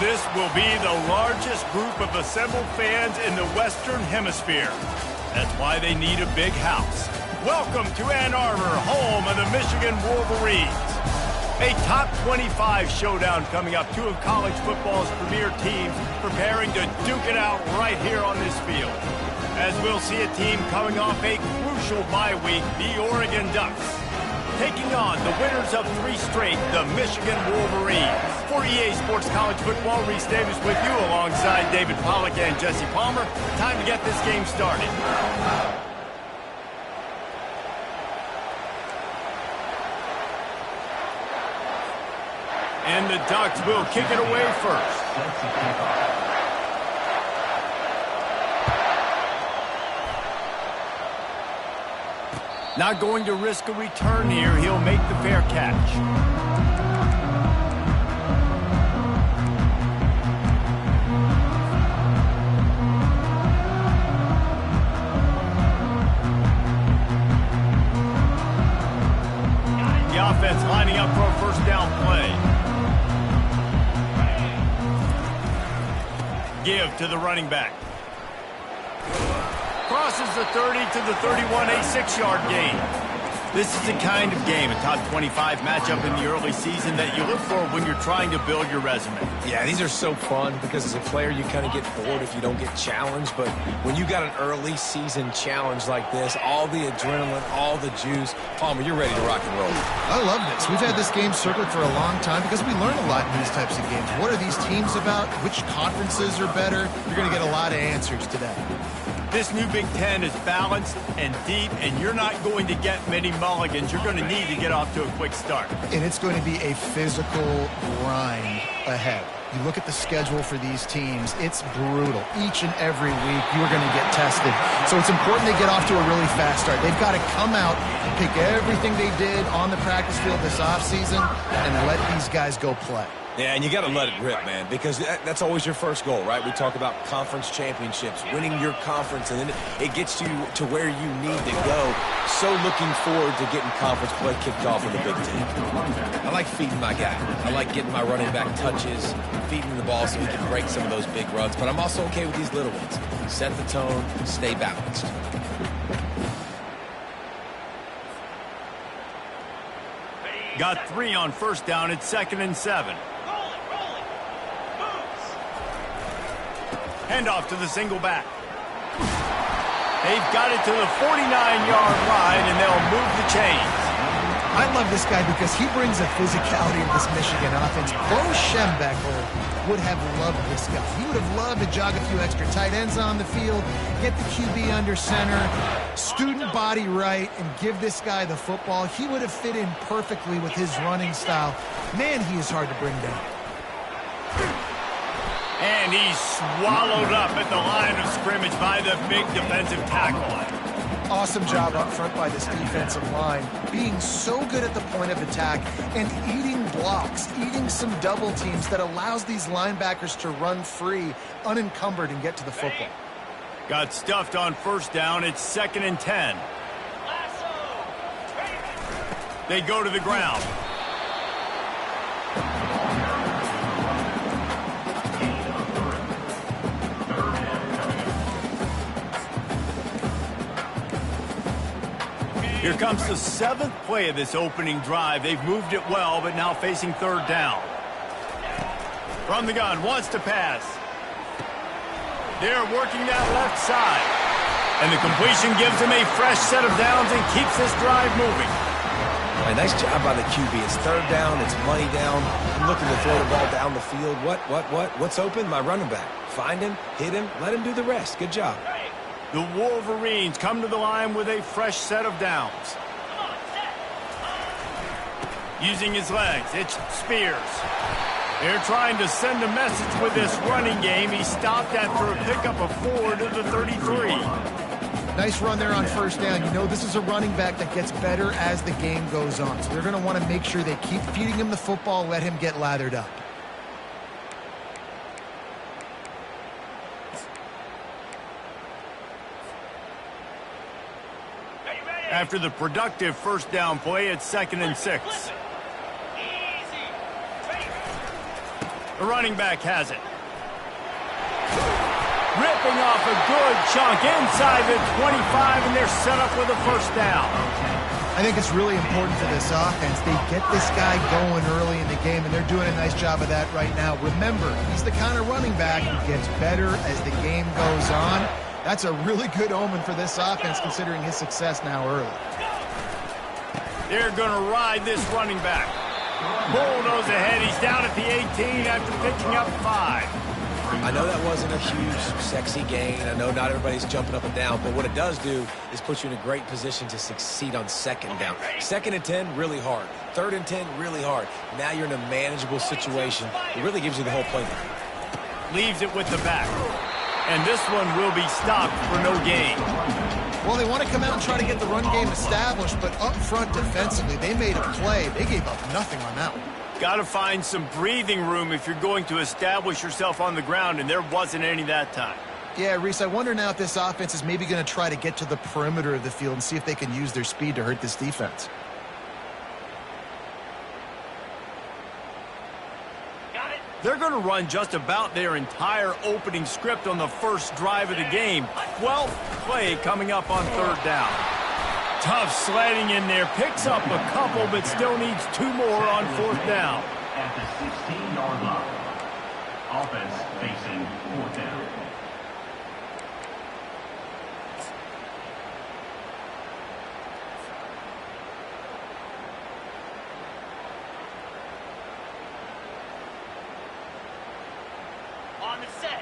This will be the largest group of assembled fans in the Western Hemisphere. That's why they need a big house. Welcome to Ann Arbor, home of the Michigan Wolverines. A top 25 showdown coming up. Two of college football's premier teams preparing to duke it out right here on this field. As we'll see a team coming off a crucial bye week, the Oregon Ducks, taking on the winners of 3 straight, the Michigan Wolverines. For EA Sports College Football, Reese Davis with you alongside David Pollack and Jesse Palmer. Time to get this game started. And the Ducks will kick it away first. Not going to risk a return here. He'll make the fair catch. The offense lining up for a first down play. Give to the running back. Crosses the 30 to the 31, a 6-yard gain. This is the kind of game, a top 25 matchup in the early season that you look for when you're trying to build your resume. Yeah, these are so fun because as a player you kind of get bored if you don't get challenged, but when you got an early season challenge like this, all the adrenaline, all the juice, Palmer, you're ready to rock and roll. I love this. We've had this game circled for a long time because we learn a lot in these types of games. What are these teams about? Which conferences are better? You're going to get a lot of answers today. This new Big Ten is balanced and deep, and you're not going to get many mulligans. You're going to need to get off to a quick start. And it's going to be a physical grind ahead. You look at the schedule for these teams, it's brutal. Each and every week, you're going to get tested. So it's important they get off to a really fast start. They've got to come out, pick everything they did on the practice field this offseason, and let these guys go play. Yeah, and you got to let it rip, man, because that's always your first goal, right? We talk about conference championships, winning your conference, and then it gets you to where you need to go. So looking forward to getting conference play kicked off in the Big Ten. I like feeding my guy. I like getting my running back touches, feeding the ball so he can break some of those big runs, but I'm also okay with these little ones. Set the tone, stay balanced. Got 3 on first down. It's 2nd and 7. Handoff to the single back. They've got it to the 49-yard line, and they'll move the chains. I love this guy because he brings a physicality in this Michigan offense. Bo Schembechler would have loved this guy. He would have loved to jog a few extra tight ends on the field, get the QB under center, student body right, and give this guy the football. He would have fit in perfectly with his running style. Man, he is hard to bring down. And he's swallowed up at the line of scrimmage by the big defensive tackle. Awesome job up front by this defensive line, being so good at the point of attack and eating blocks, eating some double teams that allows these linebackers to run free, unencumbered, and get to the football. Got stuffed on first down. It's 2nd and 10. They go to the ground. Here comes the 7th play of this opening drive. They've moved it well, but now facing 3rd down. From the gun, wants to pass. They're working that left side. And the completion gives them a fresh set of downs and keeps this drive moving. All right, nice job by the QB. It's 3rd down, it's money down. I'm looking to throw the ball down the field. What's open? My running back. Find him, hit him, let him do the rest. Good job. The Wolverines come to the line with a fresh set of downs. Using his legs, it's Spears. They're trying to send a message with this running game. He stopped after a pickup of 4 to the 33. Nice run there on first down. You know this is a running back that gets better as the game goes on. So they're going to want to make sure they keep feeding him the football, let him get lathered up. After the productive first down play, it's 2nd and 6. The running back has it. Ripping off a good chunk inside the 25, and they're set up with a first down. I think it's really important for this offense. They get this guy going early in the game, and they're doing a nice job of that right now. Remember, he's the kind of running back who gets better as the game goes on. That's a really good omen for this offense, considering his success now early. They're going to ride this running back. Bulldoze ahead. He's down at the 18 after picking up 5. I know that wasn't a huge, sexy gain. I know not everybody's jumping up and down, but what it does do is put you in a great position to succeed on second down. 2nd and 10, really hard. 3rd and 10, really hard. Now you're in a manageable situation. It really gives you the whole playbook. Leaves it with the back. And this one will be stopped for no gain. Well, they want to come out and try to get the run game established, but up front defensively, they made a play. They gave up nothing on that one. Got to find some breathing room if you're going to establish yourself on the ground, and there wasn't any that time. Yeah, Reese, I wonder now if this offense is maybe going to try to get to the perimeter of the field and see if they can use their speed to hurt this defense. They're going to run just about their entire opening script on the first drive of the game. 12th play coming up on 3rd down. Tough sledding in there. Picks up a couple, but still needs 2 more on 4th down. At the 16-yard line. Offense facing 4th down.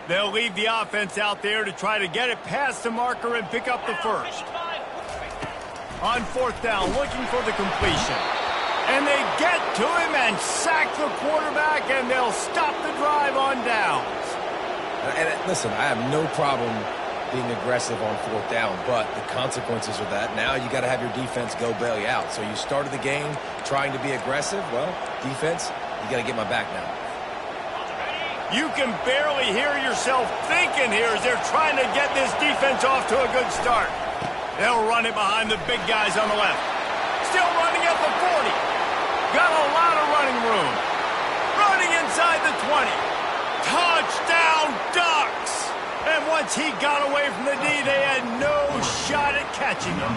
They'll leave the offense out there to try to get it past the marker and pick up the first. On 4th down, looking for the completion. And they get to him and sack the quarterback, and they'll stop the drive on downs. And listen, I have no problem being aggressive on 4th down, but the consequences of that, now you got to have your defense go bail you out. So you started the game trying to be aggressive. Well, defense, you got to get my back now. You can barely hear yourself thinking here as they're trying to get this defense off to a good start. They'll run it behind the big guys on the left. Still running at the 40. Got a lot of running room. Running inside the 20. Touchdown Ducks! And once he got away from the D, they had no shot at catching him.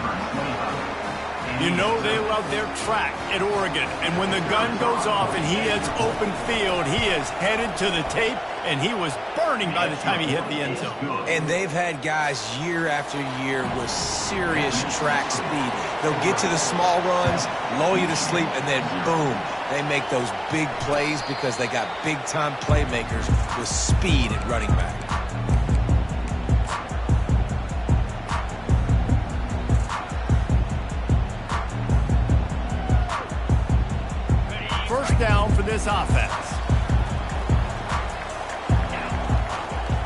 You know they love their track at Oregon, and when the gun goes off and he hits open field, he is headed to the tape, and he was burning by the time he hit the end zone. And they've had guys year after year with serious track speed. They'll get to the small runs, lull you to sleep, and then boom, they make those big plays because they got big-time playmakers with speed at running back. First down for this offense.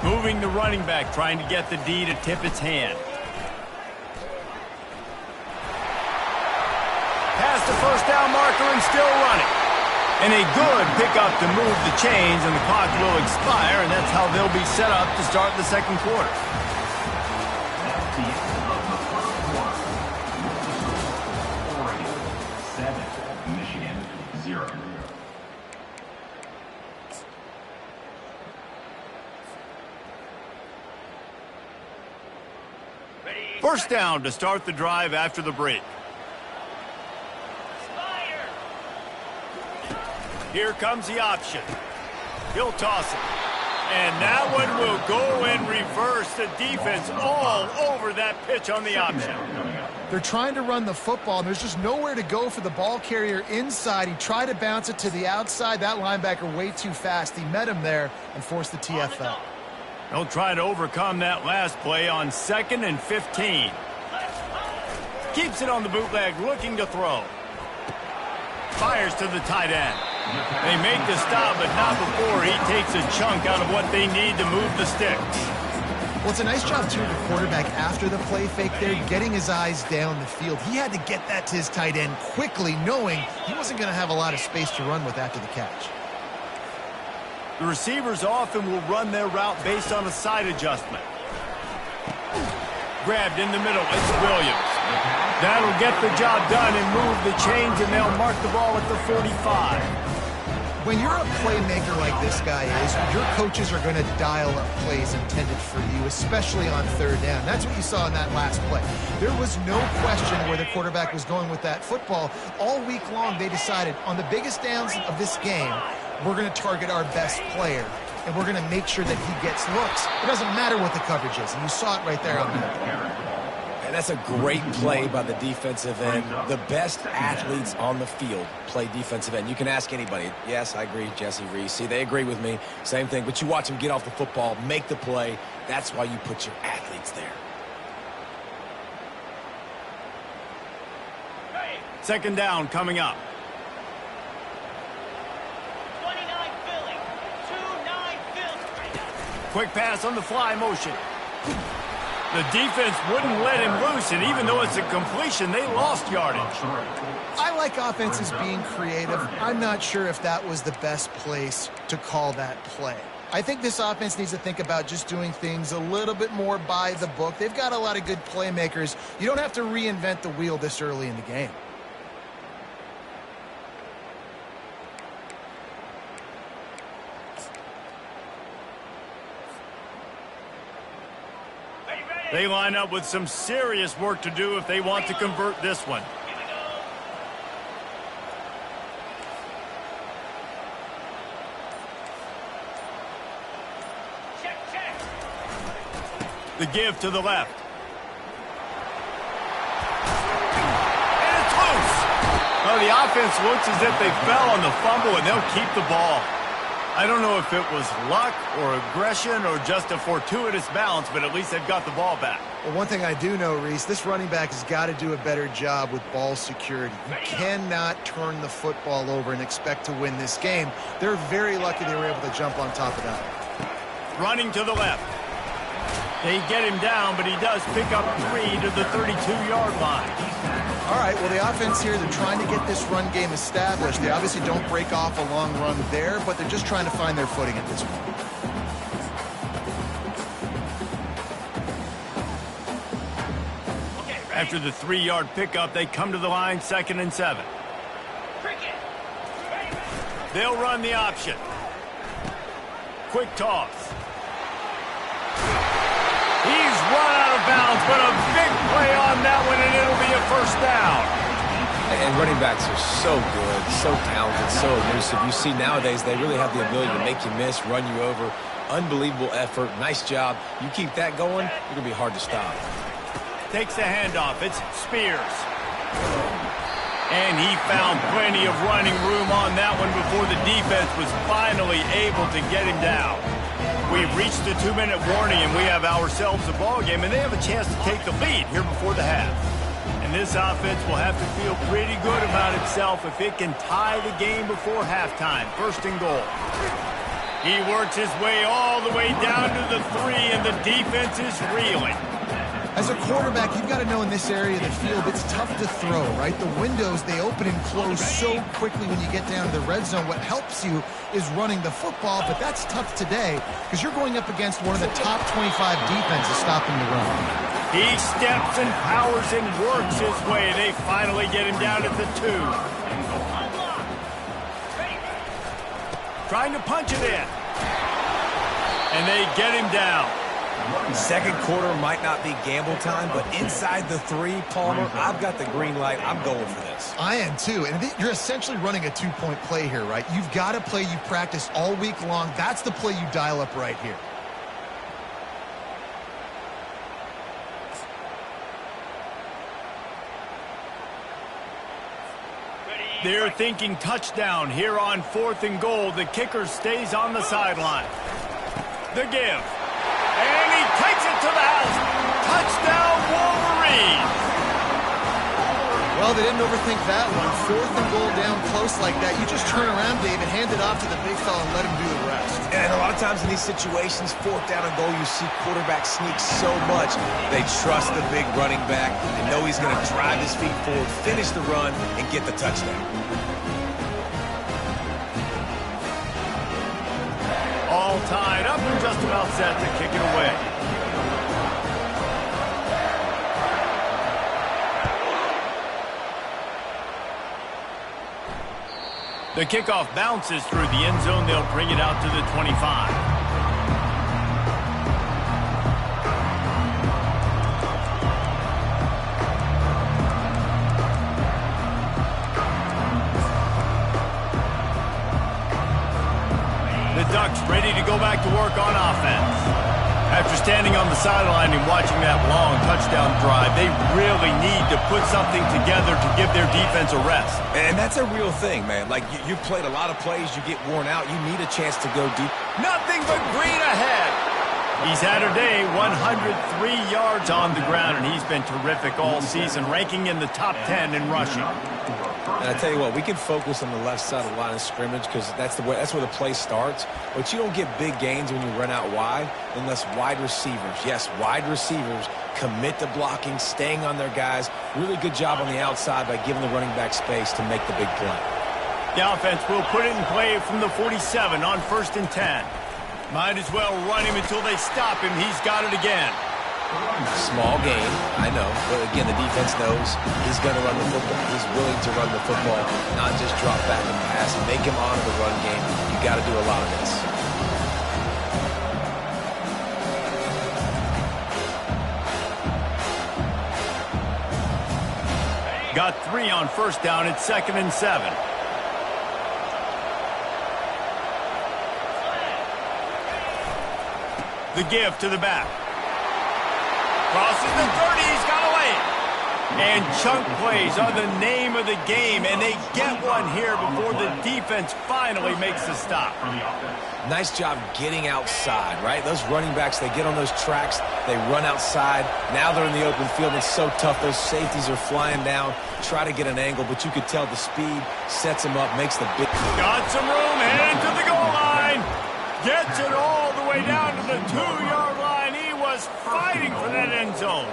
Moving the running back, trying to get the D to tip its hand. Past the first down marker and still running. And a good pickup to move the chains, and the clock will expire, and that's how they'll be set up to start the second quarter. That's the end of the first quarter. Oregon 7, Michigan 0. First down to start the drive after the break. Here comes the option. He'll toss it. And that one will go in reverse. The defense all over that pitch on the option. They're trying to run the football, and there's just nowhere to go for the ball carrier inside. He tried to bounce it to the outside. That linebacker way too fast. He met him there and forced the TFL. They'll try to overcome that last play on 2nd and 15. Keeps it on the bootleg, looking to throw. Fires to the tight end. They make the stop, but not before he takes a chunk out of what they need to move the sticks. Well, it's a nice job, too, of the quarterback after the play fake there, getting his eyes down the field. He had to get that to his tight end quickly, knowing he wasn't going to have a lot of space to run with after the catch. The receivers often will run their route based on a side adjustment. Grabbed in the middle, it's Williams. That'll get the job done and move the chains, and they'll mark the ball at the 45. When you're a playmaker like this guy is, your coaches are going to dial up plays intended for you, especially on third down. That's what you saw in that last play. There was no question where the quarterback was going with that football. All week long, they decided on the biggest downs of this game, we're going to target our best player, and we're going to make sure that he gets looks. It doesn't matter what the coverage is, and you saw it right there on that. And that's a great play by the defensive end. The best athletes on the field play defensive end. You can ask anybody. Yes, I agree, Jesse Reese. See, they agree with me. Same thing. But you watch them get off the football, make the play. That's why you put your athletes there. Second down coming up. 29 Philly. 2-9 Philly. Quick pass on the fly motion. The defense wouldn't let him loose, and even though it's a completion, they lost yardage. I like offenses being creative. I'm not sure if that was the best place to call that play. I think this offense needs to think about just doing things a little bit more by the book. They've got a lot of good playmakers. You don't have to reinvent the wheel this early in the game. They line up with some serious work to do if they want to convert this one. The give to the left. And it's loose. Well, the offense looks as if they fell on the fumble, and they'll keep the ball. I don't know if it was luck or aggression or just a fortuitous balance, but at least they've got the ball back. Well, one thing I do know, Reese, this running back has got to do a better job with ball security. You cannot turn the football over and expect to win this game. They're very lucky they were able to jump on top of that. Running to the left. They get him down, but he does pick up 3 to the 32-yard line. All right, well, the offense here, they're trying to get this run game established. They obviously don't break off a long run there, but they're just trying to find their footing at this point. After the 3-yard pickup, they come to the line, 2nd and 7. They'll run the option. Quick toss. He's run out of bounds, but a big play on that one, and it'll be a first down. And running backs are so good, so talented, so elusive. You see nowadays they really have the ability to make you miss, run you over. Unbelievable effort. Nice job. You keep that going, you're going to be hard to stop. Takes the handoff. It's Spears. And he found plenty of running room on that one before the defense was finally able to get him down. We've reached the 2-minute warning, and we have ourselves a ball game, and they have a chance to take the lead here before the half. And this offense will have to feel pretty good about itself if it can tie the game before halftime. 1st and goal. He works his way all the way down to the 3, and the defense is reeling. As a quarterback, you've got to know in this area of the field, it's tough to throw, right? The windows, they open and close so quickly when you get down to the red zone. What helps you is running the football, but that's tough today because you're going up against one of the top 25 defenses stopping the run. He steps and powers and works his way. They finally get him down at the 2. Trying to punch it in. And they get him down. Second quarter might not be gamble time, but inside the 3, Palmer, I've got the green light. I'm going for this. I am too, and you're essentially running a 2-point play here, right? You've got a play you practice all week long. That's the play you dial up right here. They're thinking touchdown here on 4th and goal. The kicker stays on the sideline. The give. And he takes it to the house. Touchdown, Wolverines. Well, they didn't overthink that one. 4th and goal down close like that. You just turn around, David, hand it off to the big fella and let him do the rest. And a lot of times in these situations, 4th down and goal, you see quarterbacks sneak so much. They trust the big running back. They know he's going to drive his feet forward, finish the run, and get the touchdown. All tied up and just about set to kick it away. The kickoff bounces through the end zone. They'll bring it out to the 25. The Ducks ready to go back to work on offense. After standing on the sideline and watching that long touchdown drive, they really need to put something together to give their defense a rest. And that's a real thing, man. Like, you've played a lot of plays, you get worn out, you need a chance to go deep. Nothing but green ahead. He's had a day, 103 yards on the ground, and he's been terrific all season, ranking in the top 10 in rushing. And I tell you what, we can focus on the left side of the line of scrimmage because that's where the play starts. But you don't get big gains when you run out wide unless wide receivers, yes, wide receivers, commit to blocking, staying on their guys. Really good job on the outside by giving the running back space to make the big play. The offense will put it in play from the 47 on 1st and 10. Might as well run him until they stop him. He's got it again. Small game, I know. But again, the defense knows he's going to run the football. He's willing to run the football, not just drop back and pass. Make him honor the run game. You got to do a lot of this. Got 3 on 1st down. It's 2nd and 7. The give to the back. Crosses the 30. He's got away. And chunk plays are the name of the game, and they get one here before the defense finally makes the stop. Nice job getting outside, right? Those running backs, they get on those tracks, they run outside. Now they're in the open field. It's so tough. Those safeties are flying down, try to get an angle, but you could tell the speed sets them up, makes the big... Got some room, heading to the goal line. Gets it all the way down to the 2-yard line. He was fighting for that end zone.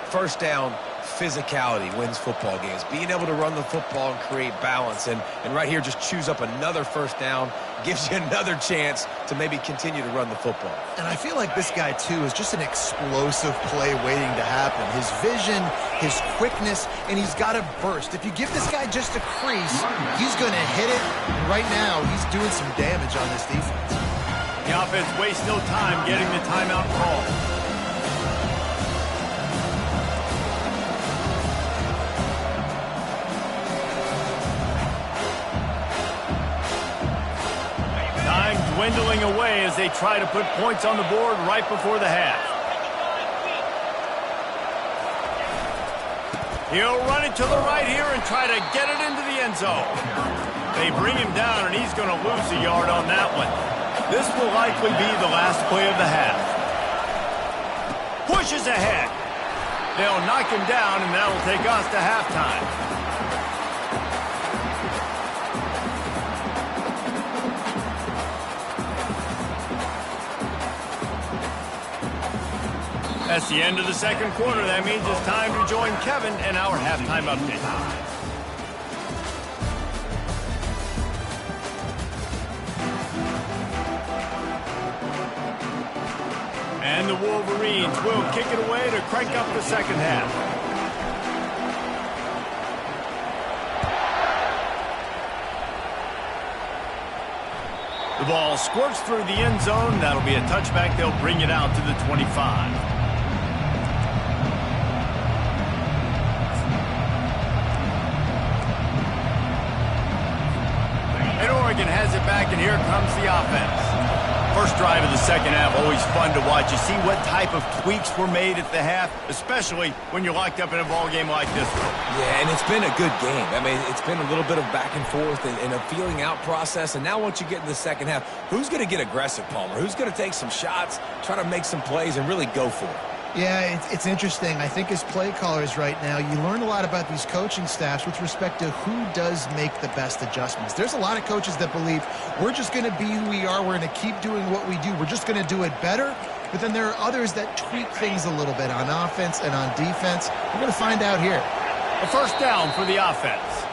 First down, physicality wins football games. Being able to run the football and create balance. And right here, just choose up another first down, gives you another chance to maybe continue to run the football. And I feel like this guy, too, is just an explosive play waiting to happen. His vision, his quickness, and he's got a burst. If you give this guy just a crease, he's going to hit it. And right now, he's doing some damage on this defense. The offense wastes no time getting the timeout call. Time dwindling away as they try to put points on the board right before the half. He'll run it to the right here and try to get it into the end zone. They bring him down, and he's going to lose a yard on that one. This will likely be the last play of the half. Pushes ahead. They'll knock him down, and that'll take us to halftime. That's the end of the second quarter. That means it's time to join Kevin in our halftime update. And the Wolverines will kick it away to crank up the second half. The ball squirts through the end zone. That'll be a touchback. They'll bring it out to the 25. And Oregon has it back, and here comes the offense. First drive of the second half, always fun to watch. You see what type of tweaks were made at the half, especially when you're locked up in a ball game like this one. Yeah, and it's been a good game. I mean, it's been a little bit of back and forth and a feeling out process. And now once you get in the second half, who's going to get aggressive, Palmer? Who's going to take some shots, try to make some plays, and really go for it? Yeah, it's interesting. I think as play callers right now, you learn a lot about these coaching staffs with respect to who does make the best adjustments. There's a lot of coaches that believe we're just going to be who we are. We're going to keep doing what we do. We're just going to do it better. But then there are others that tweak things a little bit on offense and on defense. We're going to find out here. A first down for the offense.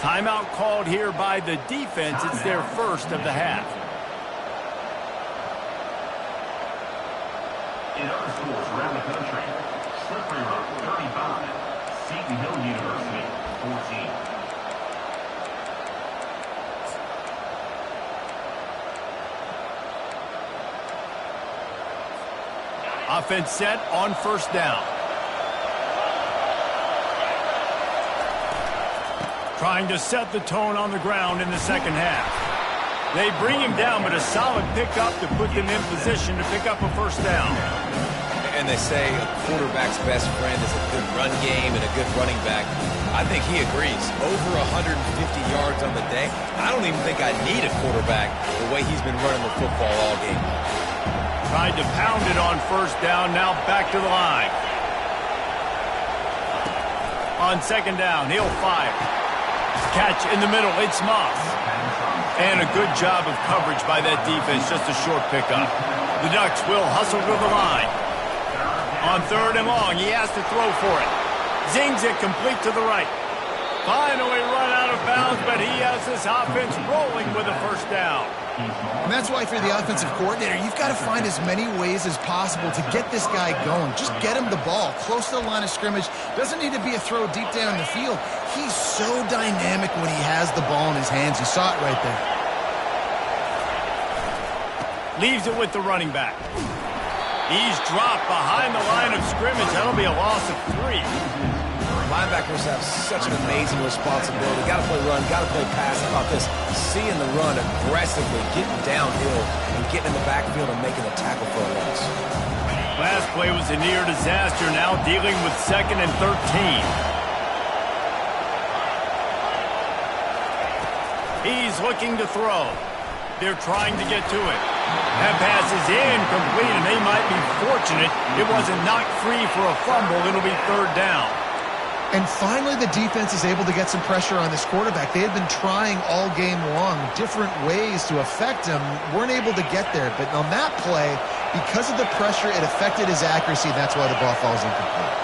Timeout called here by the defense. It's their first of the half. In other schools around the country, Slippery Rock 35, Seton Hill University 14. Offense set on first down. Trying to set the tone on the ground in the second half. They bring him down, but a solid pickup to put them in position to pick up a first down. And they say a quarterback's best friend is a good run game and a good running back. I think he agrees. Over 150 yards on the day. I don't even think I need a quarterback the way he's been running the football all game. Tried to pound it on first down, now back to the line. On second down, he'll fire. Catch in the middle, it's Moss. And a good job of coverage by that defense, just a short pickup. The Ducks will hustle to the line. On third and long, he has to throw for it. Zings it complete to the right. Finally run out of bounds, but he has this offense rolling with a first down. And that's why if you're the offensive coordinator, you've got to find as many ways as possible to get this guy going. Just get him the ball close to the line of scrimmage. Doesn't need to be a throw deep down the field. He's so dynamic when he has the ball in his hands. You saw it right there. Leaves it with the running back. He's dropped behind the line of scrimmage. That'll be a loss of 3. Linebackers have such an amazing responsibility. Got to play run, got to play pass. How about this? Seeing the run aggressively, getting downhill, and getting in the backfield and making a tackle for a loss. Last play was a near disaster. Now dealing with 2nd and 13. He's looking to throw. They're trying to get to it. That pass is incomplete, and they might be fortunate it wasn't knocked free for a fumble. It'll be third down. And finally, the defense is able to get some pressure on this quarterback. They had been trying all game long different ways to affect him. Weren't able to get there. But on that play, because of the pressure, it affected his accuracy, and that's why the ball falls incomplete.